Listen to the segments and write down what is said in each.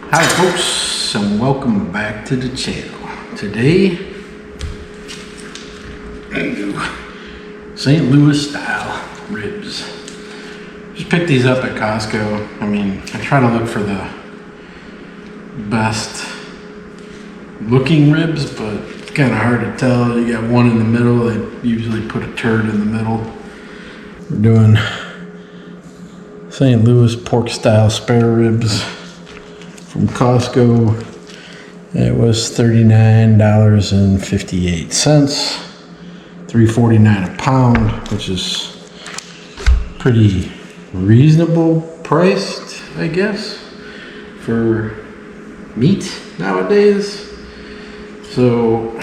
Hi folks, and welcome back to the channel. Today, I do St. Louis style ribs. Just picked these up at Costco. I try to look for the best looking ribs, but it's kind of hard to tell. You got one in the middle. They usually put a turd in the middle. We're doing St. Louis pork style spare ribs from Costco. It was $39.58, $3.49 a pound, which is pretty reasonable priced, I guess, for meat nowadays. So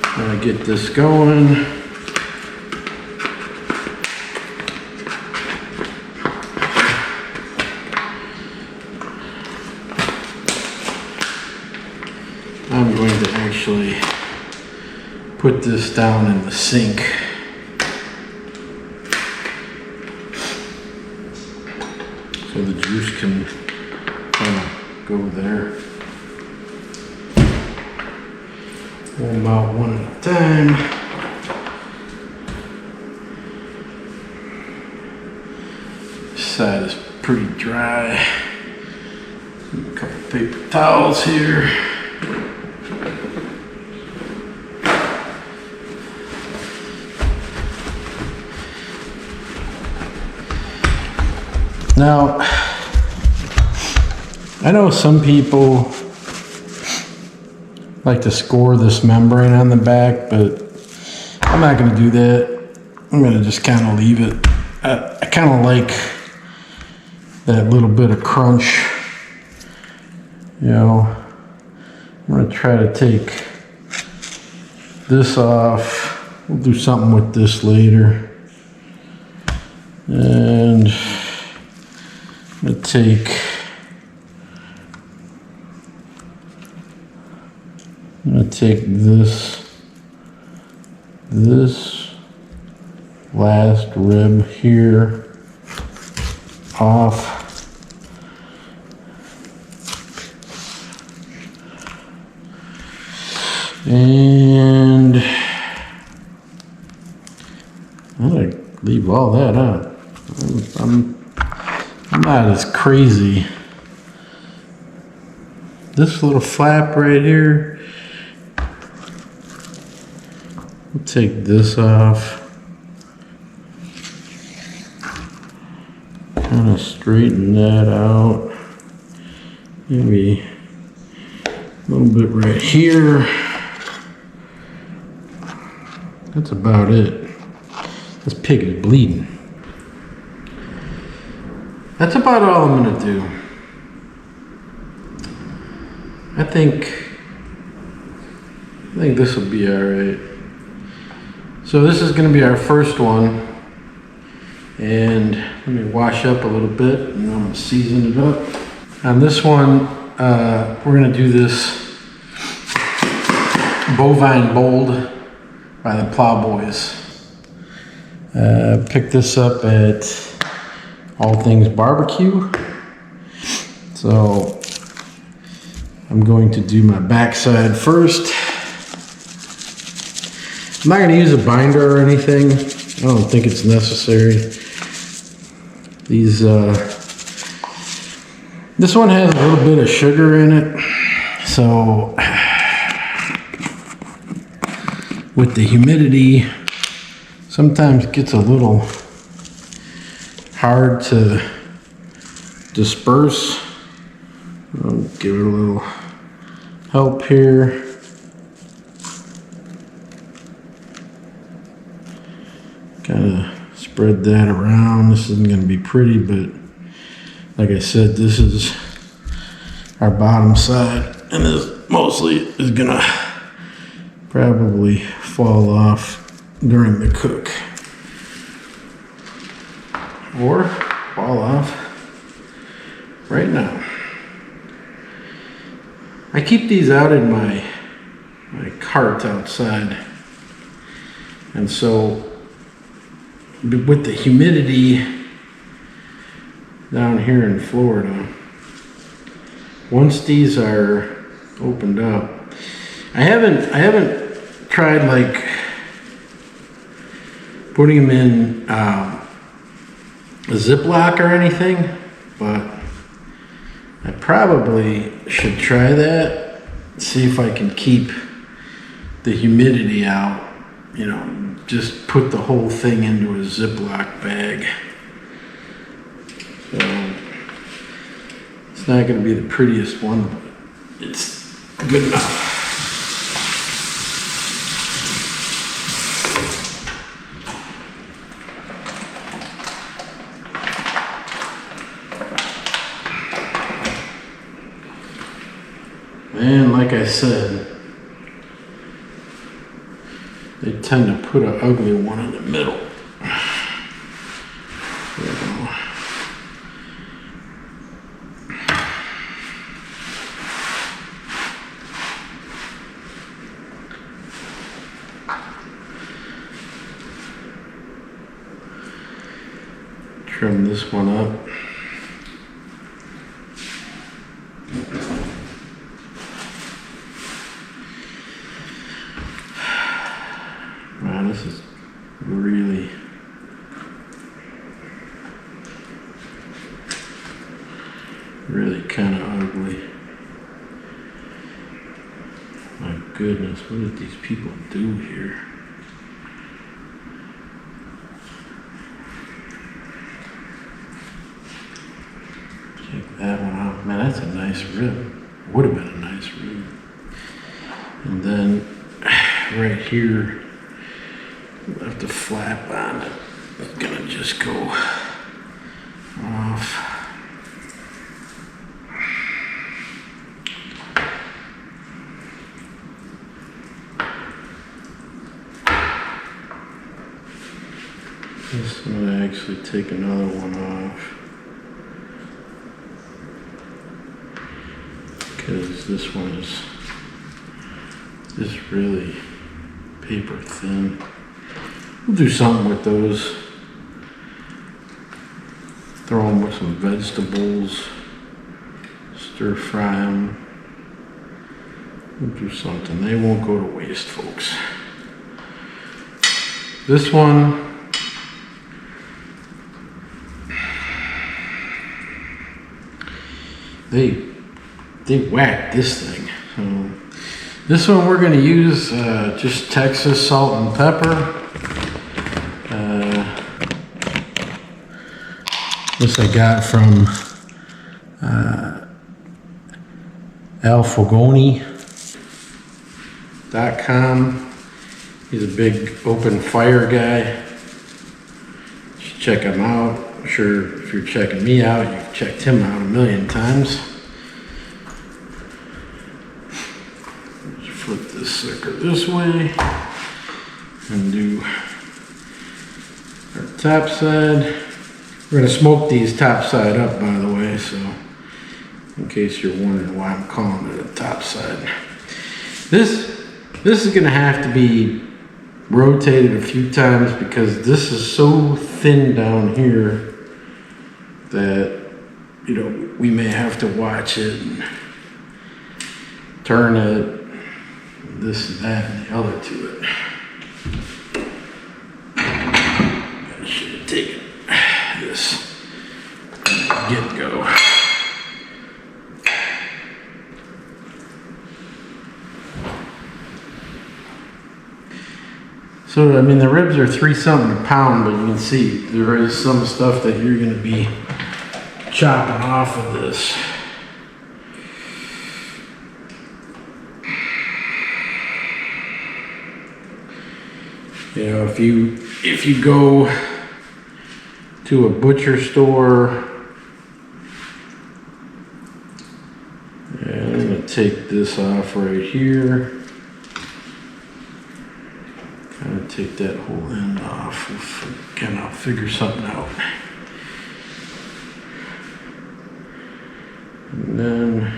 I'm gonna get this going. I'm going to actually put this down in the sink. So the juice can kind of go there. Pour them out one at a time. This side is pretty dry. A couple paper towels here. Now, I know some people like to score this membrane on the back, but I'm not going to do that. I'm going to just kind of leave it. I kind of like that little bit of crunch. You know, I'm going to try to take this off. We'll do something with this later. And I'm going to take this last rib here off. And I'm going to leave all that out. I'm not as crazy. This little flap right here, we'll take this off. Kind of straighten that out. Maybe a little bit right here. That's about it. This pig is bleeding. That's about all I'm gonna do. I think this will be all right. So this is gonna be our first one, and let me wash up a little bit, and I'm gonna season it up. On this one, we're gonna do this Bovine Bold by the Plowboys. Picked this up at All Things Barbecue. So I'm going to do my backside first. I'm not going to use a binder or anything. I don't think it's necessary. This one has a little bit of sugar in it. So with the humidity, sometimes it gets a little hard to disperse. I'll give it a little help here. Kind of spread that around. This isn't going to be pretty, but like I said, this is our bottom side, and this mostly is going to probably fall off during the cook. Or fall off right now. I keep these out in my cart outside, and so with the humidity down here in Florida, once these are opened up, I haven't tried like putting them in a Ziploc or anything, but I probably should try that. See if I can keep the humidity out. You know, just put the whole thing into a Ziploc bag. So it's not going to be the prettiest one, but it's good enough. And like I said, they tend to put an ugly one in the middle. There we go. Trim this one up. Wow, this is really kind of ugly. My goodness, what did these people do here? Check that one out. Man, that's a nice rib. Would have been a nice rib. And then right here, left the flap on it. It's gonna just go off. This I'm gonna actually take another one off, because this one is just really paper thin. We'll do something with those. Throw them with some vegetables. Stir fry them. We'll do something. They won't go to waste, folks. This one, they whacked this thing. So this one we're going to use just Texas salt and pepper. This I got from alfogoni.com. He's a big open fire guy. You should check him out. I'm sure if you're checking me out, you've checked him out a million times. Just flip this sucker this way and do our top side. We're going to smoke these top side up, by the way, so in case you're wondering why I'm calling it a top side. This is going to have to be rotated a few times because this is so thin down here that, you know, we may have to watch it and turn it, this and that and the other to it. I should have taken this get-go. So, I mean, the ribs are $3 something a pound, but you can see there is some stuff that you're going to be chopping off of this. You know, if you go to a butcher store, and I'm going to take this off right here. Kind of take that whole end off. Again, I'll figure something out. And then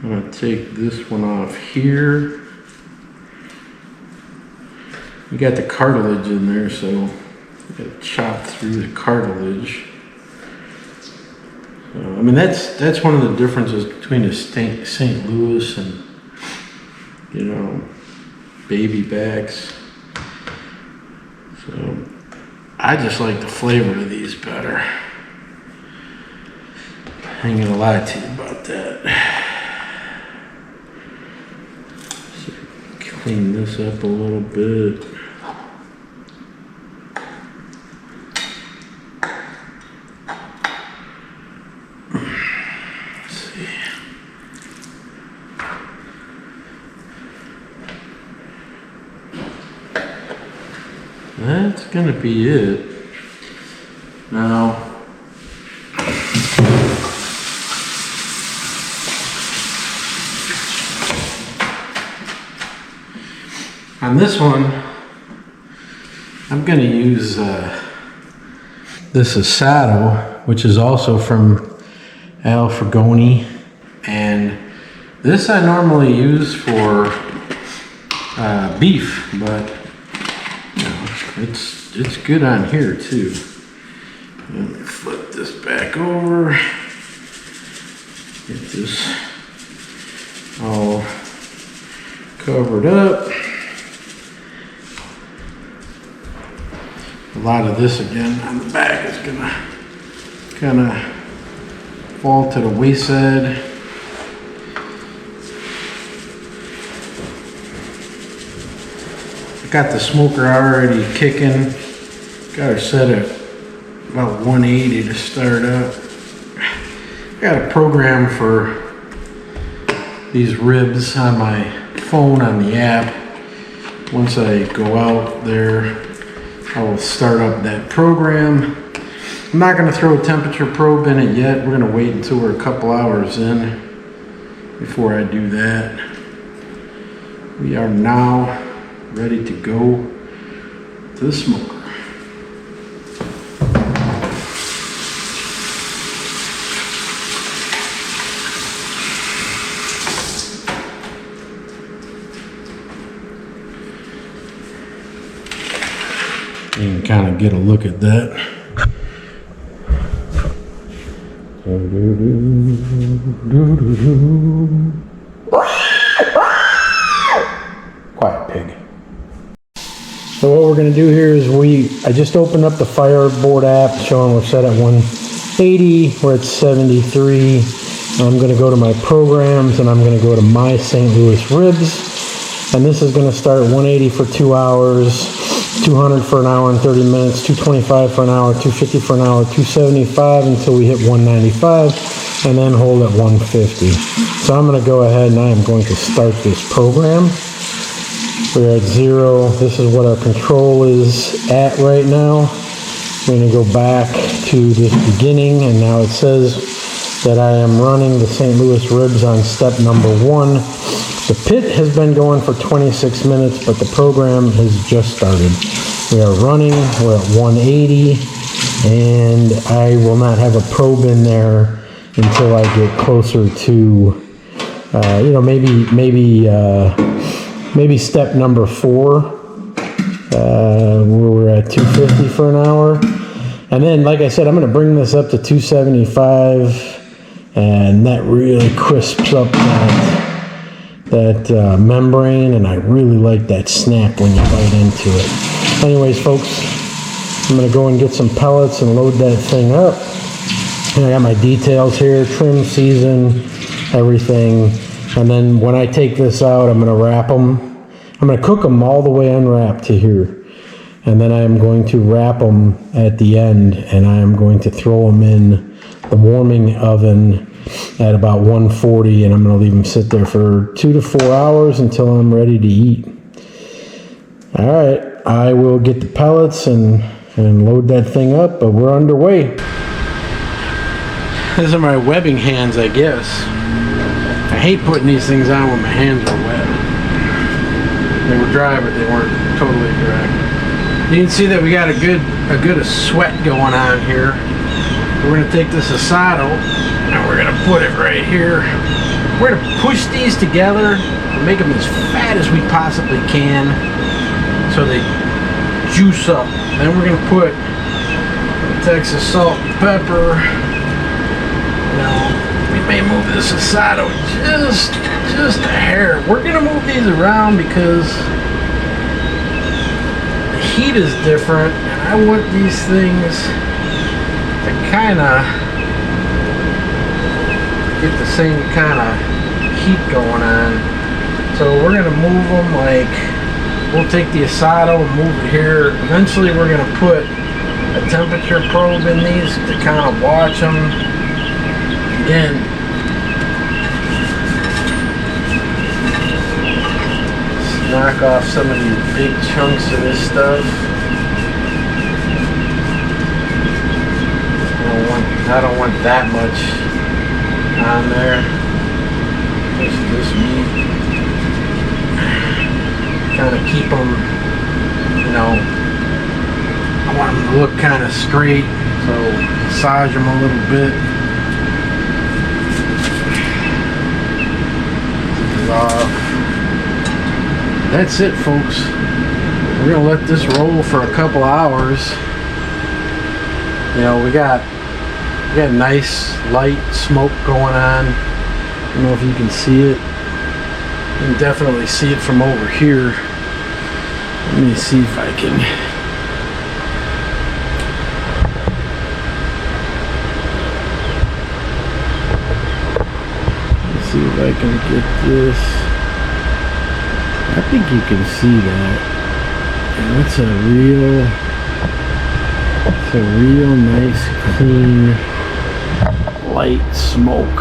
I'm going to take this one off here. You got the cartilage in there, so Got chopped through the cartilage. So, I mean, that's one of the differences between a St. Louis and, you know, baby backs. So I just like the flavor of these better. I ain't gonna lie to you about that. So clean this up a little bit. Let's see. That's gonna be it. Now, on this one, I'm gonna use this Asado, which is also from Al Fragoni, and this I normally use for beef, but you know, it's good on here too. Let me flip this back over. Get this all covered up. A lot of this again on the back is gonna kind of fall to the wayside. I got the smoker already kicking. Got her set at about 180 to start up. I got a program for these ribs on my phone on the app. Once I go out there, I will start up that program. I'm not going to throw a temperature probe in it yet. We're going to wait until we're a couple hours in before I do that. We are now ready to go to the smoker. You can kind of get a look at that. Quiet pig. So what we're going to do here is I just opened up the Fireboard app showing we're set at 180, we're at 73. I'm going to go to my programs and I'm going to go to my St. Louis ribs, and this is going to start 180 for 2 hours, 200 for an hour and 30 minutes, 225 for an hour, 250 for an hour, 275 until we hit 195, and then hold at 150. So I'm going to go ahead and I am going to start this program. We're at 0. This is what our control is at right now. We're going to go back to this beginning, and now it says that I am running the St. Louis ribs on step number 1. The pit has been going for 26 minutes, but the program has just started. We are running, we're at 180, and I will not have a probe in there until I get closer to, maybe step number 4, where we're at 250 for an hour. And then, like I said, I'm going to bring this up to 275, and that really crisps up that membrane, and I really like that snap when you bite into it. Anyways, folks, I'm going to go and get some pellets and load that thing up. And I got my details here, trim, season, everything. And then when I take this out, I'm going to wrap them. I'm going to cook them all the way unwrapped to here. And then I'm going to wrap them at the end, and I am going to throw them in the warming oven at about 140, and I'm going to leave them sit there for 2 to 4 hours until I'm ready to eat. All right, I will get the pellets and load that thing up, but we're underway. These are my webbing hands, I guess. I hate putting these things on when my hands are wet. They were dry, but they weren't totally dry. You can see that we got a good sweat going on here. We're going to take this Asado and we're going to put it right here. We're going to push these together and make them as fat as we possibly can so they juice up. Then we're gonna put Texas salt and pepper. Now, we may move this asado just a hair. We're gonna move these around because the heat is different, and I want these things to kind of get the same kind of heat going on. So we're gonna move them, like, we'll take the asado and move it here. Eventually we're gonna put a temperature probe in these to kind of watch them. Again, knock off some of these big chunks of this stuff. I don't want that much on there. Just this meat. Kind of keep them, you know, I want them to look kind of straight, so massage them a little bit. That's it, folks. We're gonna let this roll for a couple hours. You know, we got nice light smoke going on. I don't know if you can see it. You can definitely see it from over here. Let me see if I can. Let's see if I can get this. I think you can see that. And it's a real nice, clean, light smoke.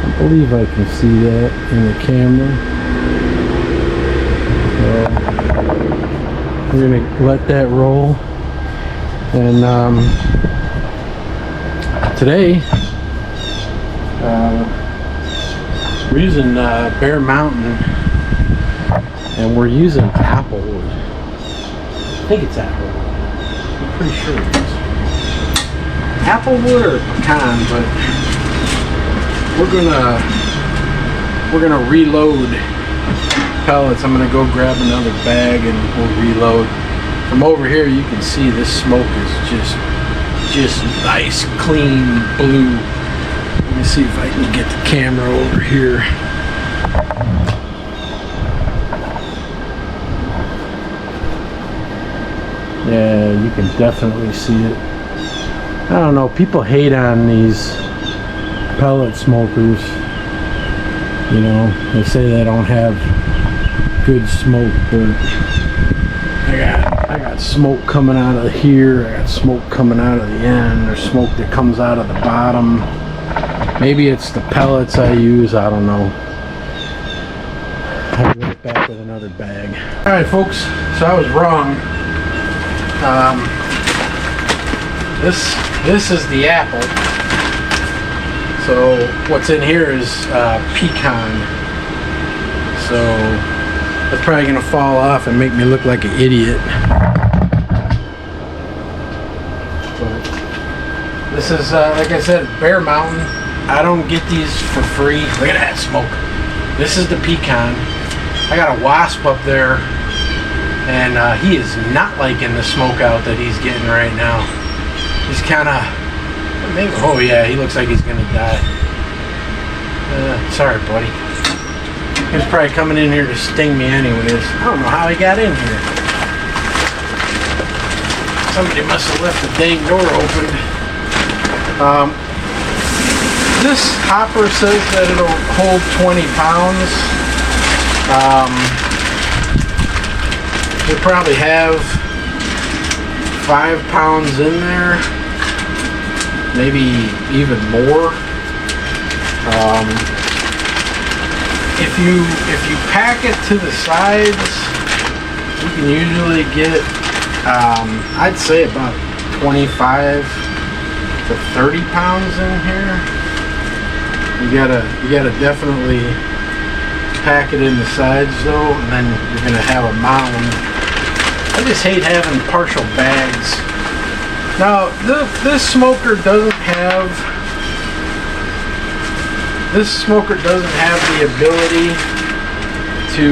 I believe I can see that in the camera. So we're gonna let that roll. And today we're using Bear Mountain, and we're using applewood. I think it's applewood. I'm pretty sure it is. Applewood or pecan, but we're gonna reload pellets. I'm gonna go grab another bag and we'll reload. From over here you can see this smoke is just nice, clean blue. Let me see if I can get the camera over here. Yeah, you can definitely see it. I don't know, people hate on these pellet smokers. You know, they say they don't have good smoke, but I got smoke coming out of here, I got smoke coming out of the end, there's smoke that comes out of the bottom. Maybe it's the pellets I use, I don't know. I'll be right back with another bag. Alright folks, so I was wrong. This is the apple. So what's in here is pecan. So that's probably gonna fall off and make me look like an idiot. But this is, like I said, Bear Mountain. I don't get these for free. Look at that smoke. This is the pecan. I got a wasp up there, and he is not liking the smoke out that he's getting right now. He's kind of, maybe, oh yeah, he looks like he's gonna die. Sorry, buddy. He was probably coming in here to sting me anyways. I don't know how he got in here. Somebody must have left the dang door open. This hopper says that it'll hold 20 pounds. We'll probably have 5 pounds in there, maybe even more. If you pack it to the sides, you can usually get, I'd say about 25 to 30 pounds in here. You gotta definitely pack it in the sides though, and then you're gonna have a mound. I just hate having partial bags. Now this smoker doesn't have This smoker doesn't have the ability to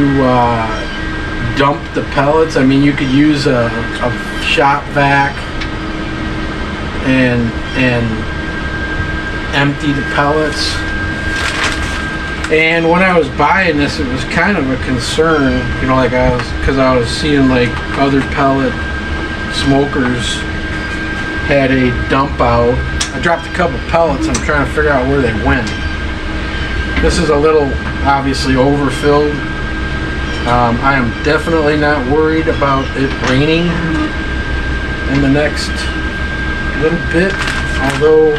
dump the pellets. I mean, you could use a shop vac and empty the pellets. And when I was buying this, it was kind of a concern, you know, like because I was seeing like other pellet smokers had a dump out. I dropped a couple pellets. I'm trying to figure out where they went. This is a little obviously overfilled. I am definitely not worried about it raining in the next little bit, although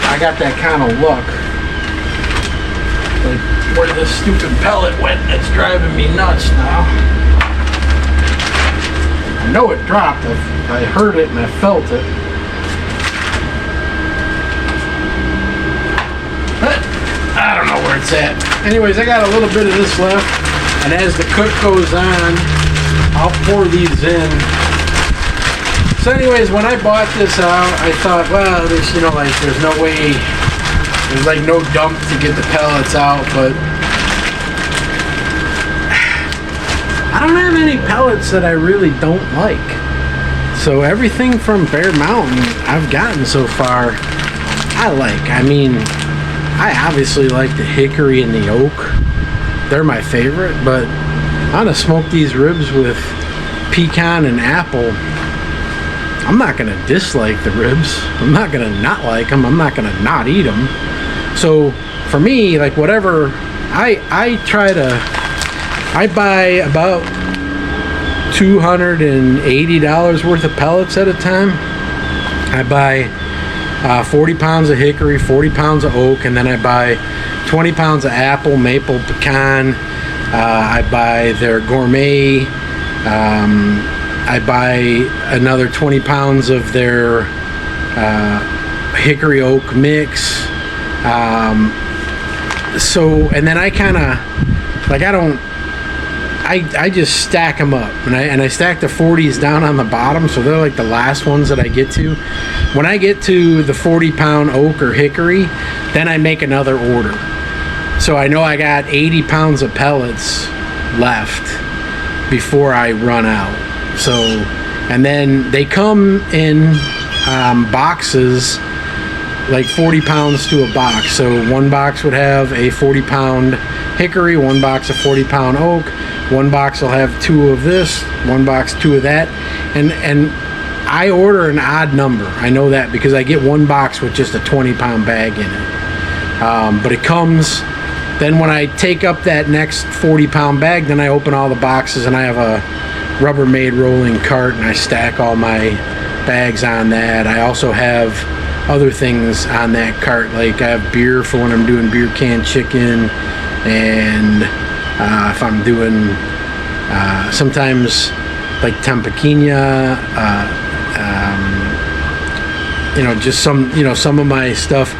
I got that kind of luck. Like where this stupid pellet went, it's driving me nuts now. I know it dropped. I heard it and I felt it. But I don't know where it's at. Anyways, I got a little bit of this left, and as the cook goes on, I'll pour these in. So anyways, when I bought this out, I thought, well, there's, you know, like there's no way, there's like no dump to get the pellets out, but I don't have any pellets that I really don't like. So everything from Bear Mountain I've gotten so far, I like. I mean, I obviously like the hickory and the oak. They're my favorite, but I'm gonna smoke these ribs with pecan and apple. I'm not gonna dislike the ribs. I'm not gonna not like them. I'm not gonna not eat them. So for me, like whatever, I buy about $280 worth of pellets at a time. I buy 40 pounds of hickory, 40 pounds of oak, and then I buy 20 pounds of apple, maple, pecan. I buy their gourmet. I buy another 20 pounds of their hickory oak mix. So, and then I kind of, like, I just stack them up, and I stack the 40s down on the bottom, so they're like the last ones that I get to. When I get to the 40-pound oak or hickory, then I make another order. So I know I got 80 pounds of pellets left before I run out. So, and then they come in boxes, like 40 pounds to a box. So one box would have a 40-pound hickory, one box of 40-pound oak, one box will have 2 of this, one box 2 of that, and I order an odd number. I know that because I get one box with just a 20-pound bag in it. But it comes, then when I take up that next 40-pound bag, then I open all the boxes and I have a Rubbermaid rolling cart and I stack all my bags on that. I also have other things on that cart, like I have beer for when I'm doing beer can chicken, and if I'm doing sometimes like Tempequina, you know, just some, you know, some of my stuff.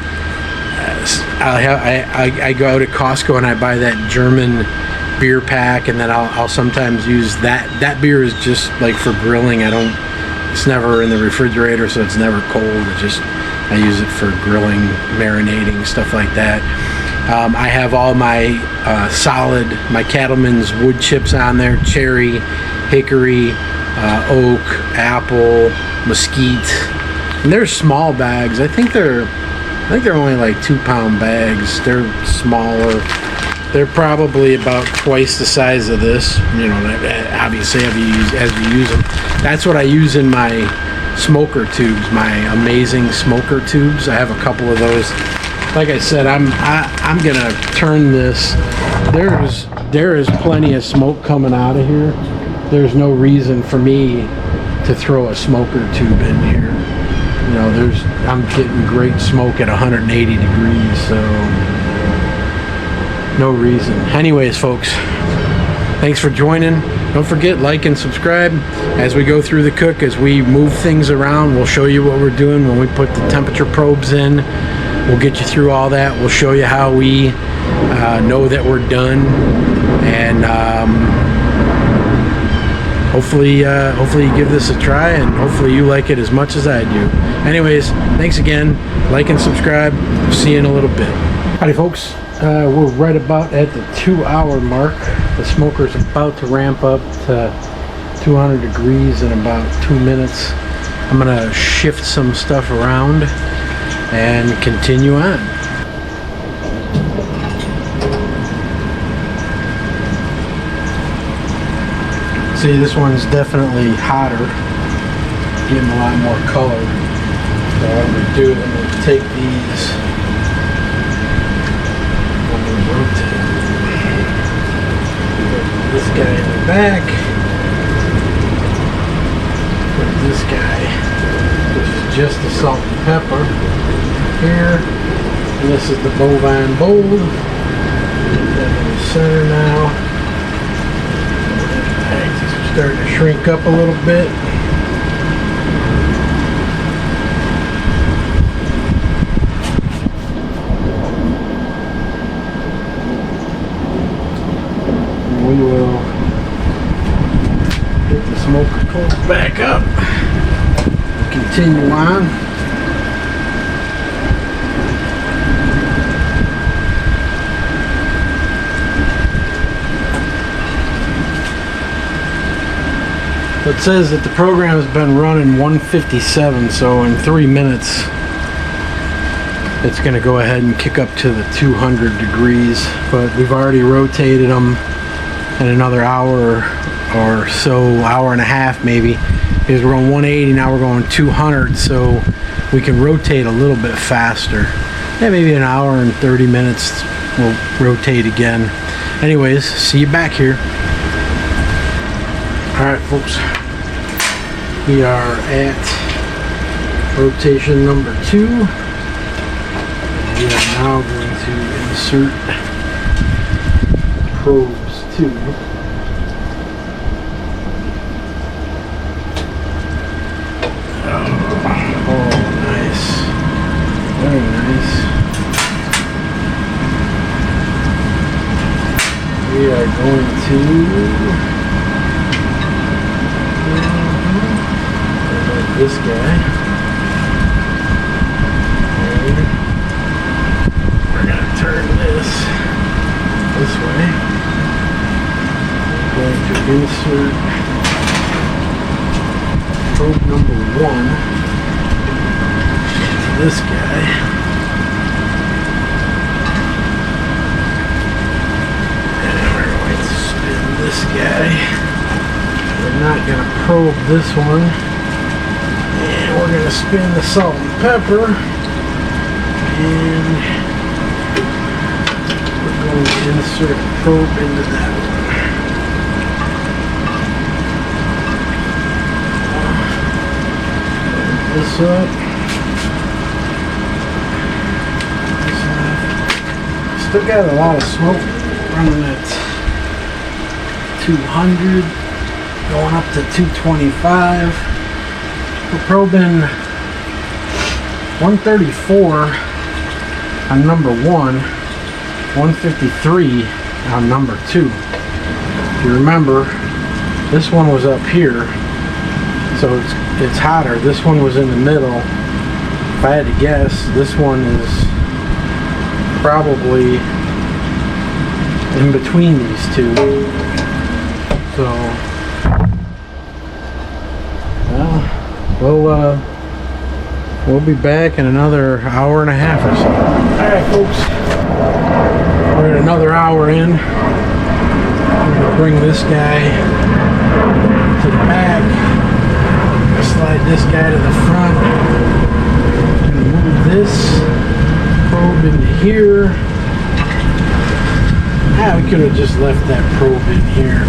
I go out at Costco and I buy that German beer pack, and then I'll sometimes use that. That beer is just like for grilling. It's never in the refrigerator, so it's never cold. I use it for grilling, marinating, stuff like that. I have all my my Cattleman's wood chips on there: cherry, hickory, oak, apple, mesquite. And they're small bags. I think they're only like 2-pound bags. They're smaller. They're probably about twice the size of this. You know, obviously as you use them. That's what I use in my smoker tubes, my amazing smoker tubes. I have a couple of those. Like I said, I'm gonna turn this. There is plenty of smoke coming out of here. There's no reason for me to throw a smoker tube in here. You know, I'm getting great smoke at 180 degrees, so no reason. Anyways, folks, thanks for joining. Don't forget, like and subscribe as we go through the cook. As we move things around, we'll show you what we're doing when we put the temperature probes in. We'll get you through all that. We'll show you how we know that we're done, and hopefully you give this a try, and hopefully you like it as much as I do. Anyways, thanks again. Like and subscribe. See you in a little bit. Howdy folks, we're right about at the 2-hour mark. The smoker's about to ramp up to 200 degrees in about 2 minutes. I'm gonna shift some stuff around and continue on. See, this one's definitely hotter, getting a lot more color. So what I'm gonna do is I'm gonna take these, I'm gonna rotate this guy in the back, put this guy, which is just the salt and pepper, here, and this is the bovine bold. Put that in the center now. These are starting to shrink up a little bit. We will get the smoker pulled back up and continue on. It says that the program has been running 157, so in 3 minutes it's going to go ahead and kick up to the 200 degrees, but we've already rotated them in another hour or so, hour and a half maybe, because we're on 180, now we're going 200, so we can rotate a little bit faster. Yeah, maybe an hour and 30 minutes we'll rotate again. Anyways, see you back here. Alright folks, we are at rotation number 2. We are now going to insert probes 2. Oh, nice. Very nice. We are going to this guy. And we're going to turn this way. We're going to insert probe number 1 into this guy. And we're going to spin this guy. We're not going to probe this one. And we're going to spin the salt and pepper. And we're going to insert a probe into that one. This up. Still got a lot of smoke running at 200, going up to 225. We're probing 134 on number 1, 153 on number 2. If you remember, this one was up here, so it's hotter. This one was in the middle. If I had to guess, this one is probably in between these two. So, well, we'll be back in another hour and a half or so. Alright folks, we're at another hour in. I'm going to bring this guy to the back. Slide this guy to the front. I'm going to move this probe into here. We could have just left that probe in here.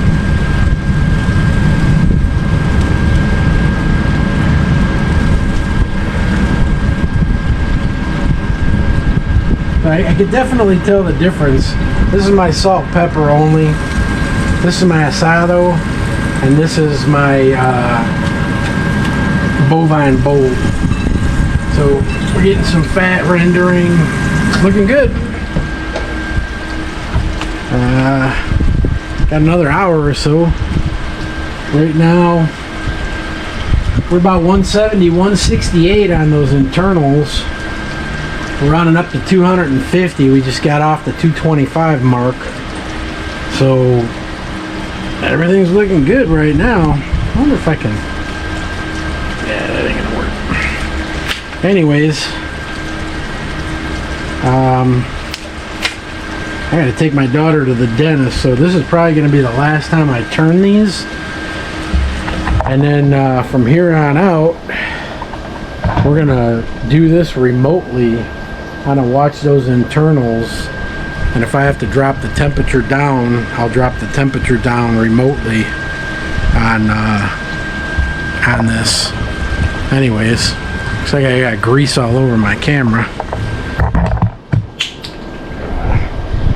I could definitely tell the difference. This is my salt pepper only. This is my asado, and this is my bovine bold. So we're getting some fat rendering. It's looking good. Got another hour or so. Right now we're about 170, 168 on those internals. We're running up to 250. We just got off the 225 mark. So everything's looking good right now. I wonder if I can... Yeah, that ain't gonna work. Anyways, I gotta take my daughter to the dentist, so this is probably gonna be the last time I turn these. And then from here on out, we're gonna do this remotely. I'm gonna watch those internals, and if I have to drop the temperature down, I'll drop the temperature down remotely on this. Anyways, looks like I got grease all over my camera.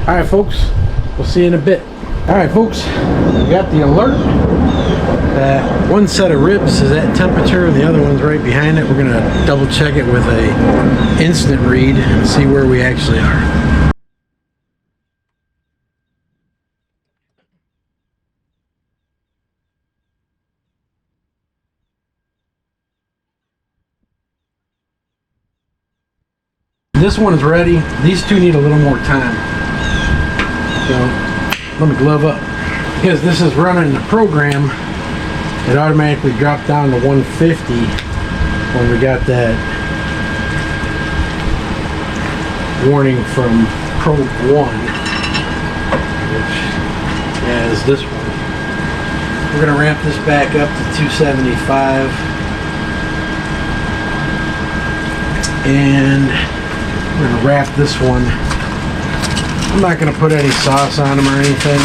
Alright folks, we'll see you in a bit. Alright folks, we got the alert that one set of ribs is at temperature and the other one's right behind it. We're going to double check it with a instant read and see where we actually are. This one is ready. These two need a little more time. So let me glove up. Because this is running the program, it automatically dropped down to 150 when we got that warning from Probe 1, which is this one. We're going to ramp this back up to 275. And we're going to wrap this one. I'm not going to put any sauce on them or anything.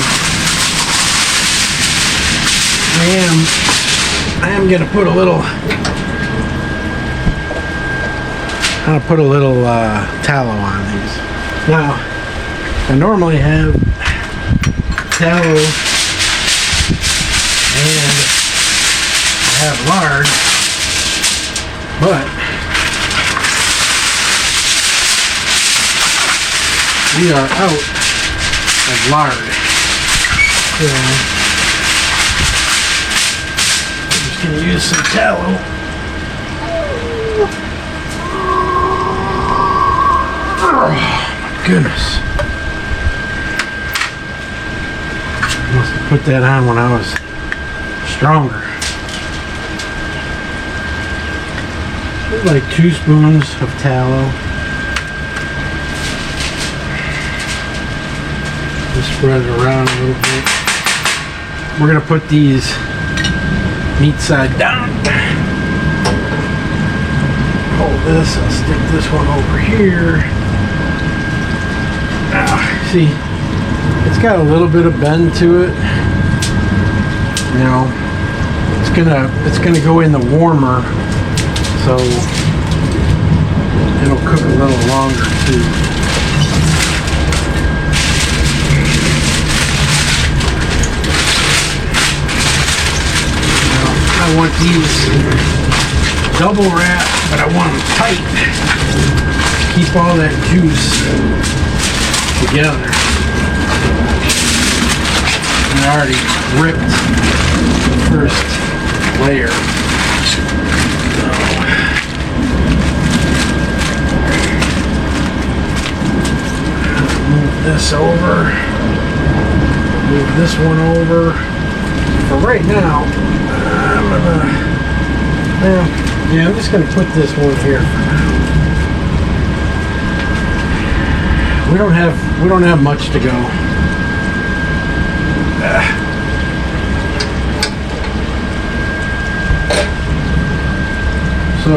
I am going to put a little, tallow on these. Now, I normally have tallow and I have lard, but we are out of lard. So I'm going to use some tallow. Oh my goodness. I must have put that on when I was stronger. Like 2 spoons of tallow. Just spread it around a little bit. We're going to put these meat side down. Hold this, I'll stick this one over here. See, it's got a little bit of bend to it. You know, it's gonna go in the warmer, so it'll cook a little longer too. I want these double wrapped, but I want them tight. Keep all that juice together. And I already ripped the first layer. Move this over. Move this one over. For right now, I'm just going to put this one here for now. We don't have much to go. So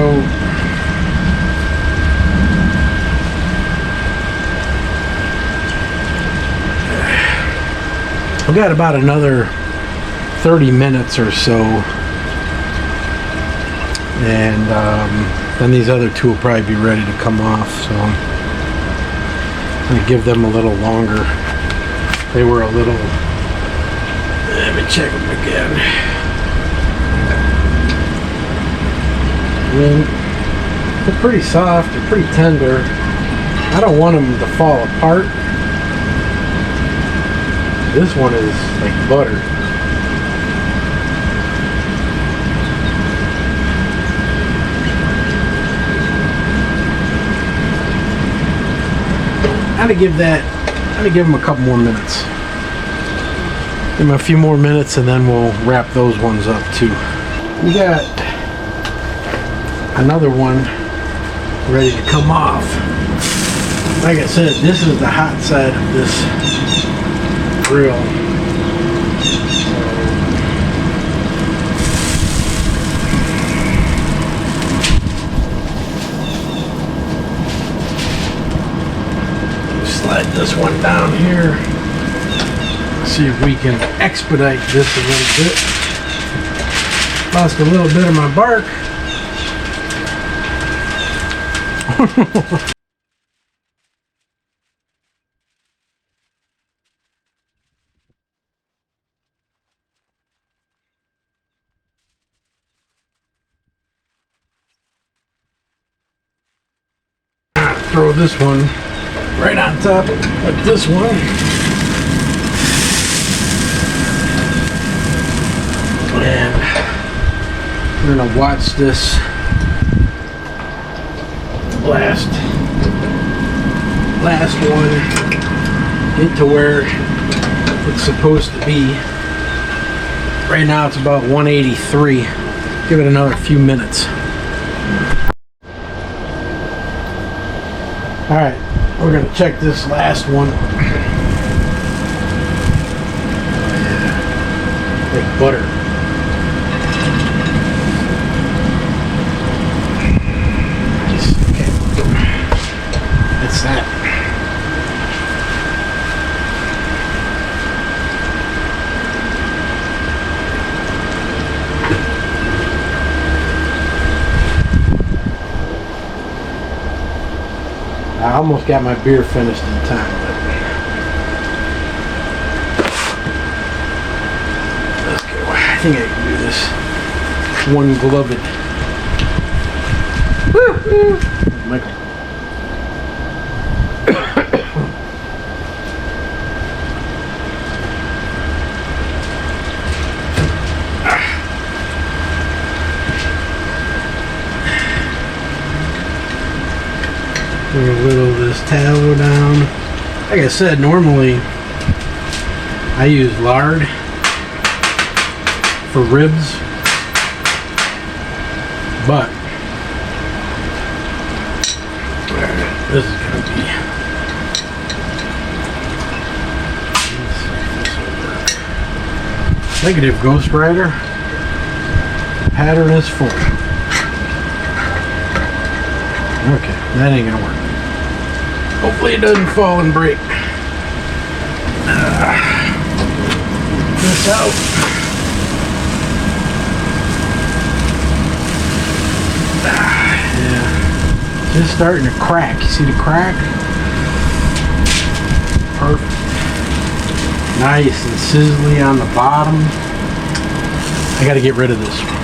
we got about another 30 minutes or so, and then these other two will probably be ready to come off, so I'm going to give them a little longer. They were a little, let me check them again. I mean, they're pretty soft, they're pretty tender. I don't want them to fall apart. This one is like butter. I'm gonna give them a couple more minutes. Give them a few more minutes and then we'll wrap those ones up too. We got another one ready to come off. Like I said, this is the hot side of this grill. Slide this one down here. See if we can expedite this a little bit. Lost a little bit of my bark. Throw this one right on top of this one. And we're gonna watch this last one get to where it's supposed to be. Right now it's about 183. Give it another few minutes. Alright, we're going to check this last one. Like butter. Okay. That's that. I almost got my beer finished in time, but let's go. I think I can do this one gloved. Michael. Whittle this tallow down. Like I said, normally I use lard for ribs, but this is going to be negative Ghost Rider. The pattern is full. Okay, that ain't gonna work. Hopefully it doesn't fall and break. This out. Yeah. Just starting to crack. You see the crack? Perfect. Nice and sizzly on the bottom. I gotta get rid of this one.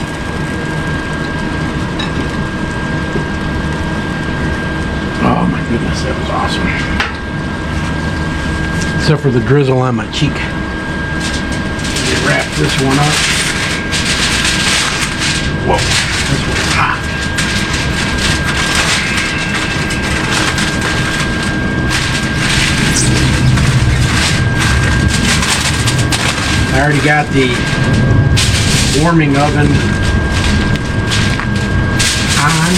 Oh my goodness, that was awesome. Except for the drizzle on my cheek. Wrap this one up. Whoa, this one's hot. I already got the warming oven on,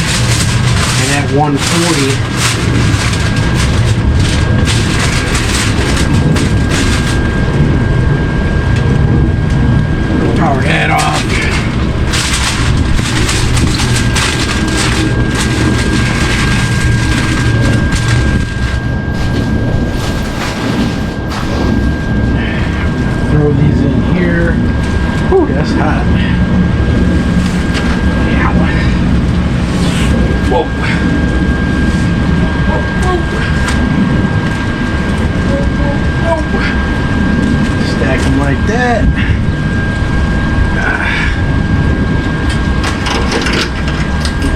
and at 140. Power that off. Throw these in here. Ooh, that's hot. Yeah. Whoa. Whoa. Stack them like that.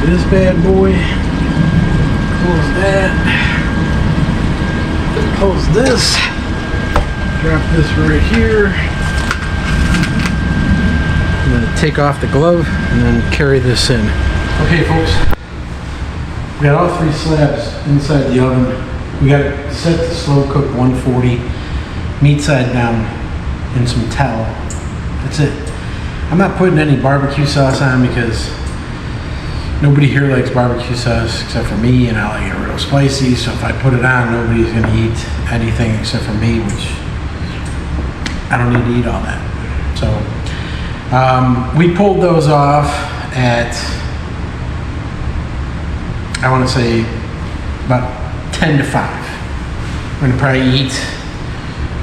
This bad boy, close that, close this, drop this right here. I'm going to take off the glove and then carry this in. Okay folks, we got all three slabs inside the oven. We got it set to slow cook 140, meat side down in some tallow. That's it. I'm not putting any barbecue sauce on because nobody here likes barbecue sauce except for me, and I like it real spicy, so if I put it on, nobody's gonna eat anything except for me, which I don't need to eat all that. So we pulled those off at, I want to say about 10 to 5. We're gonna probably eat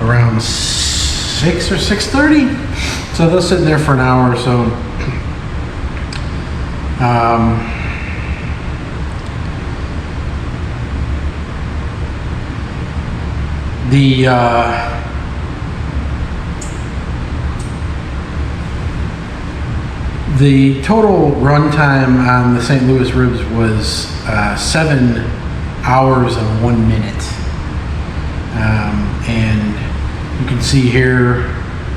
around 6 or 6:30. So they'll sit there for an hour or so. The total runtime on the St. Louis ribs was 7 hours and 1 minute. And you can see here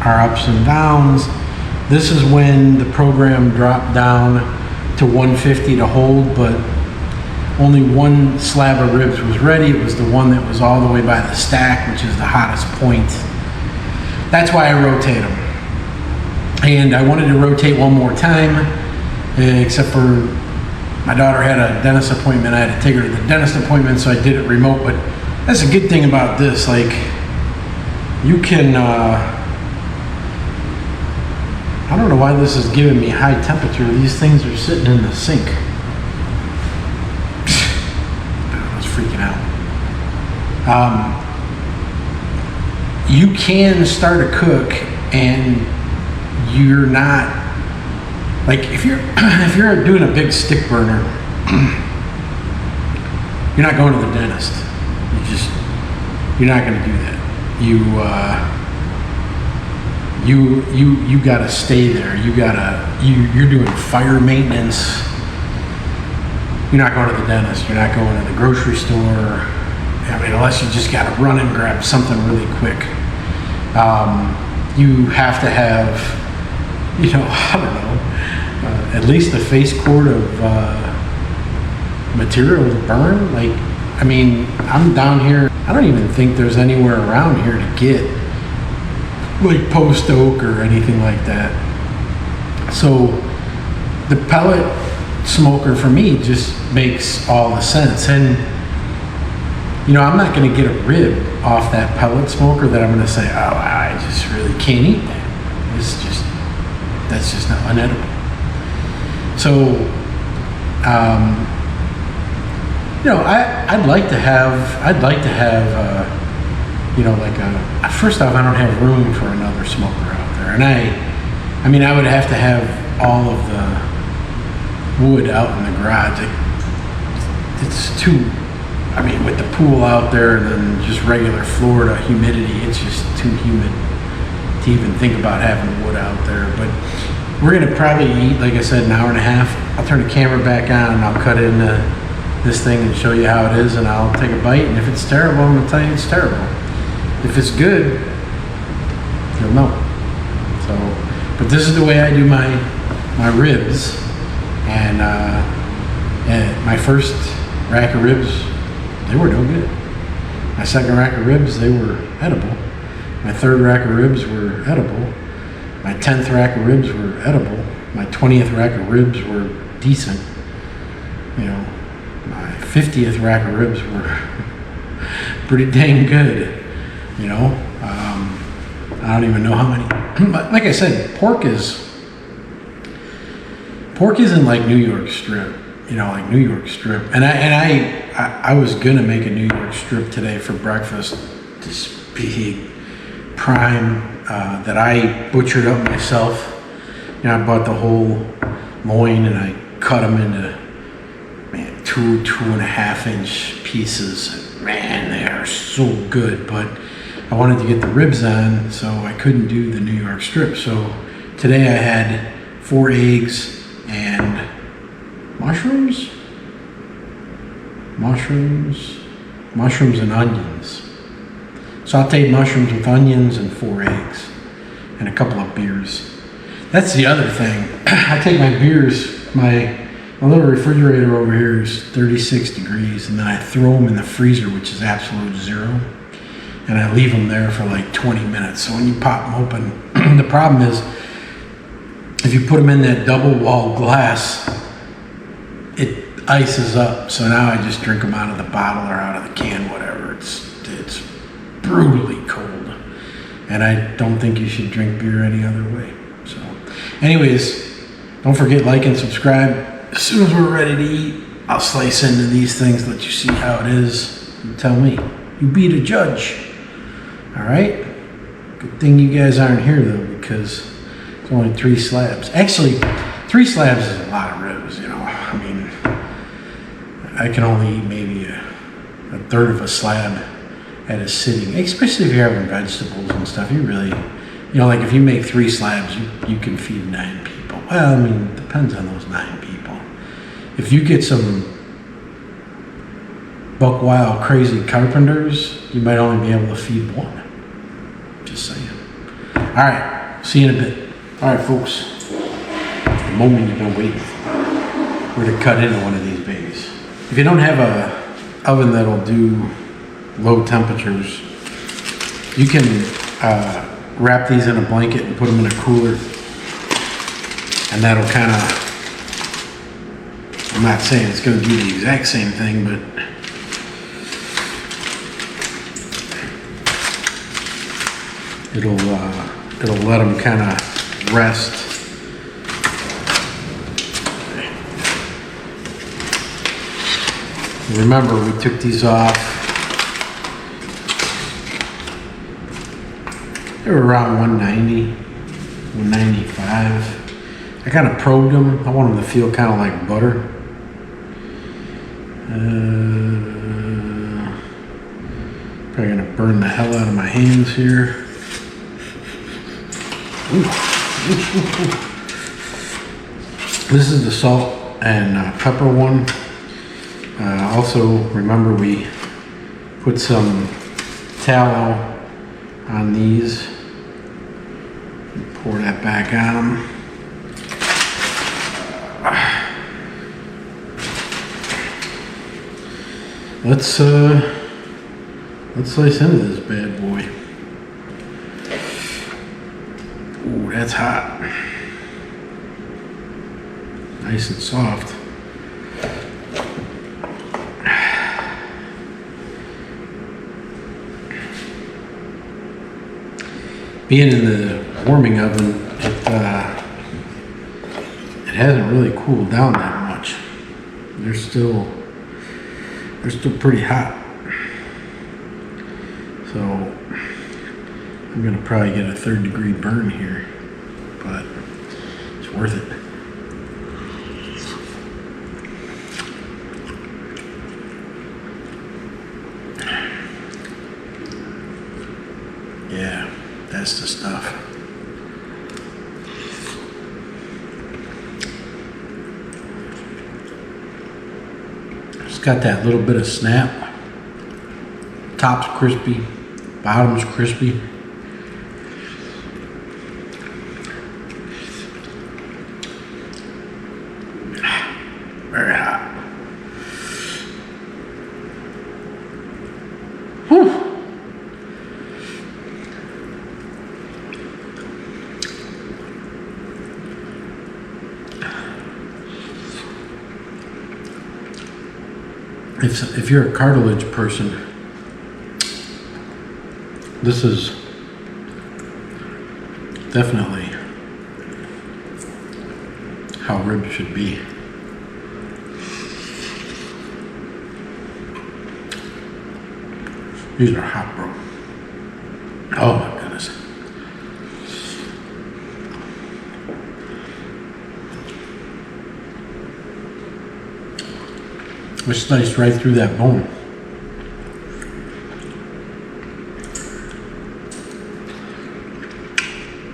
our ups and downs. This is when the program dropped down to 150 to hold, but only one slab of ribs was ready. It was the one that was all the way by the stack, which is the hottest point. That's why I rotate them. And I wanted to rotate one more time, except for my daughter had a dentist appointment. I had to take her to the dentist appointment, so I did it remote. But that's a good thing about this. Like, you can, I don't know why this is giving me high temperature. These things are sitting in the sink. I was freaking out. You can start a cook and you're not, like, if you're doing a big stick burner, you're not going to the dentist. You're not going to do that. You gotta stay there. You're doing fire maintenance. You're not going to the dentist. You're not going to the grocery store. I mean, unless you just gotta run and grab something really quick. You have to have, I don't know, at least a face cord of material to burn. Like, I mean, I'm down here. I don't even think there's anywhere around here to get like post oak or anything like that. So the pellet smoker for me just makes all the sense. And I'm not going to get a rib off that pellet smoker that I'm going to say, oh, I just really can't eat that. That's just not unedible. So I'd like to have first off, I don't have room for another smoker out there. And I would have to have all of the wood out in the garage. It's too, with the pool out there and then just regular Florida humidity, it's just too humid to even think about having wood out there. But we're gonna probably eat, like I said, an hour and a half. I'll turn the camera back on and I'll cut in this thing and show you how it is, and I'll take a bite, and if it's terrible, I'm gonna tell you it's terrible. If it's good, you'll know. So, but this is the way I do my ribs, and my first rack of ribs, they were no good. My second rack of ribs, they were edible. My third rack of ribs were edible. My 10th rack of ribs were edible. My 20th rack of ribs were decent. My 50th rack of ribs were pretty dang good. I don't even know how many. But like I said, pork isn't like New York strip. Like New York strip. And I was gonna make a New York strip today for breakfast. This big prime that I butchered up myself. I bought the whole loin and I cut them into 2.5 inch pieces. Man, they are so good, but I wanted to get the ribs on, so I couldn't do the New York strip. So today I had 4 eggs and mushrooms and onions. Sauteed mushrooms with onions and 4 eggs and a couple of beers. That's the other thing. I take my beers, my My little refrigerator over here is 36 degrees, and then I throw them in the freezer, which is absolute zero, and I leave them there for like 20 minutes. So when you pop them open, the problem is if you put them in that double wall glass, it ices up. So now I just drink them out of the bottle or out of the can, whatever. It's brutally cold, and I don't think you should drink beer any other way. So anyways, don't forget, like and subscribe. As soon as we're ready to eat, I'll slice into these things, let you see how it is, and tell me. You be the judge. All right? Good thing you guys aren't here, though, because it's only 3 slabs. Actually, 3 slabs is a lot of ribs, you know. I mean, I can only eat maybe a third of a slab at a sitting, especially if you're having vegetables and stuff. You really, you know, like if you make 3 slabs, you can feed 9 people. Well, I mean, it depends on those 9 people. If you get some buck wild crazy carpenters, you might only be able to feed 1. Just saying. All right, see you in a bit. All right, folks, the moment you've been waiting for. We're to cut into one of these babies. If you don't have a oven that'll do low temperatures, you can wrap these in a blanket and put them in a cooler, and that'll kind of, I'm not saying it's going to do the exact same thing, but it'll let them kind of rest. Remember, we took these off. They were around 190, 195. I kind of probed them. I want them to feel kind of like butter. Probably gonna burn the hell out of my hands here. This is the salt and pepper one. Also, remember we put some tallow on these. Pour that back on them. Let's slice into this bad boy. Ooh, that's hot. Nice and soft. Being in the warming oven, it hasn't really cooled down that much. They're still pretty hot. So I'm gonna probably get a 3rd degree burn here, but it's worth it. Yeah, that's the stuff. It's got that little bit of snap. Top's crispy, bottom's crispy. Very hot. Whew. If you're a cartilage person, this is definitely how ribs should be. These are hot, bro. Oh my goodness. It's sliced right through that bone.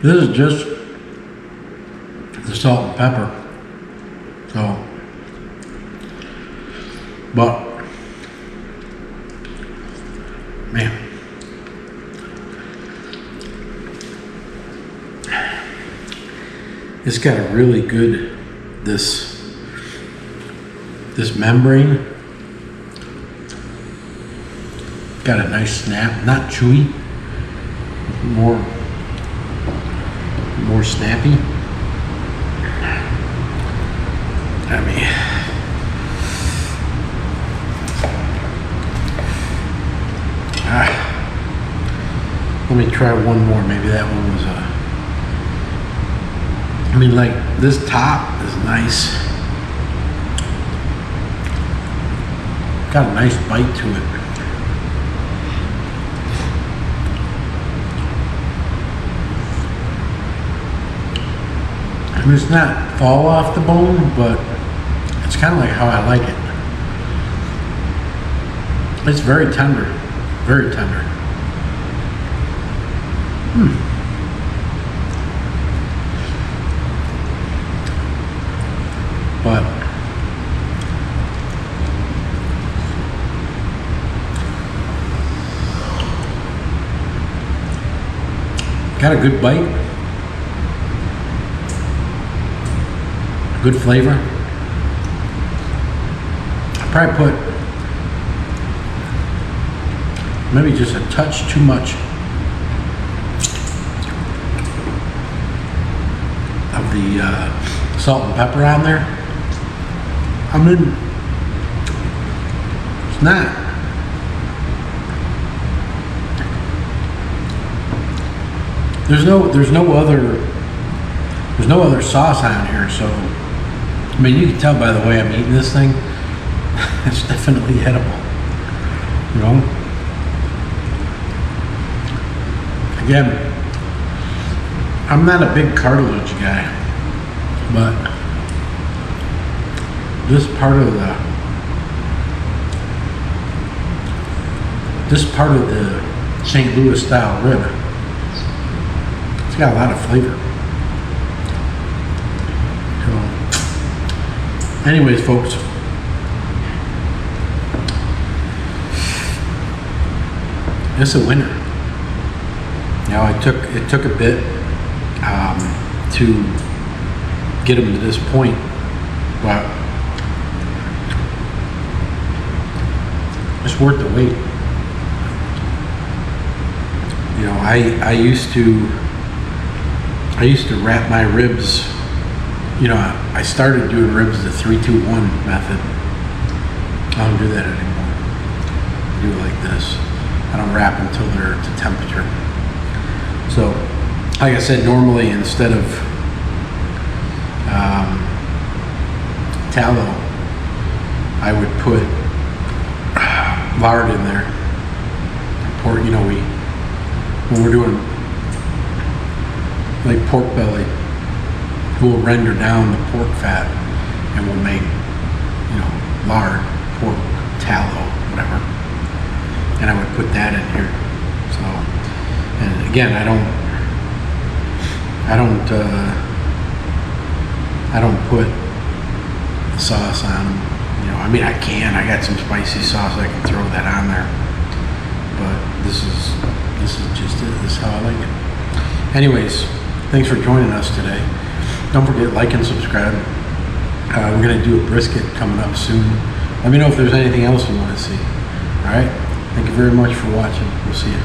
This is just the salt and pepper. So, but, man. It's got a really good, this This membrane got a nice snap, not chewy, more snappy. I mean, let me try one more. Maybe that one was I mean, like, this top is nice. Got a nice bite to it. I mean, it's not fall off the bone, but it's kind of like how I like it. It's very tender, very tender. But got a good bite, good flavor. I probably put maybe just a touch too much of the salt and pepper on there. I mean, it's not. There's no other sauce on here, so I mean, you can tell by the way I'm eating this thing. It's definitely edible. You know. Again, I'm not a big cartilage guy, but this part of the St. Louis style rib, it's got a lot of flavor. So, anyways, folks, it's a winner. You know, it took a bit to get them to this point, but it's worth the wait. You know, I used to wrap my ribs. You know, I started doing ribs the 3-2-1 method. I don't do that anymore. I do it like this. I don't wrap until they're to temperature. So, like I said, normally instead of tallow, I would put lard in there. Pork, you know, when we're doing like pork belly, we'll render down the pork fat and we'll make, you know, lard, pork, tallow, whatever. And I would put that in here. So, and again, I don't put the sauce on. You know, I mean, I can. I got some spicy sauce. I can throw that on there. But this is just it. This is how I like it. Anyways, thanks for joining us today. Don't forget, like and subscribe. We're gonna do a brisket coming up soon. Let me know if there's anything else you want to see. All right. Thank you very much for watching. We'll see you.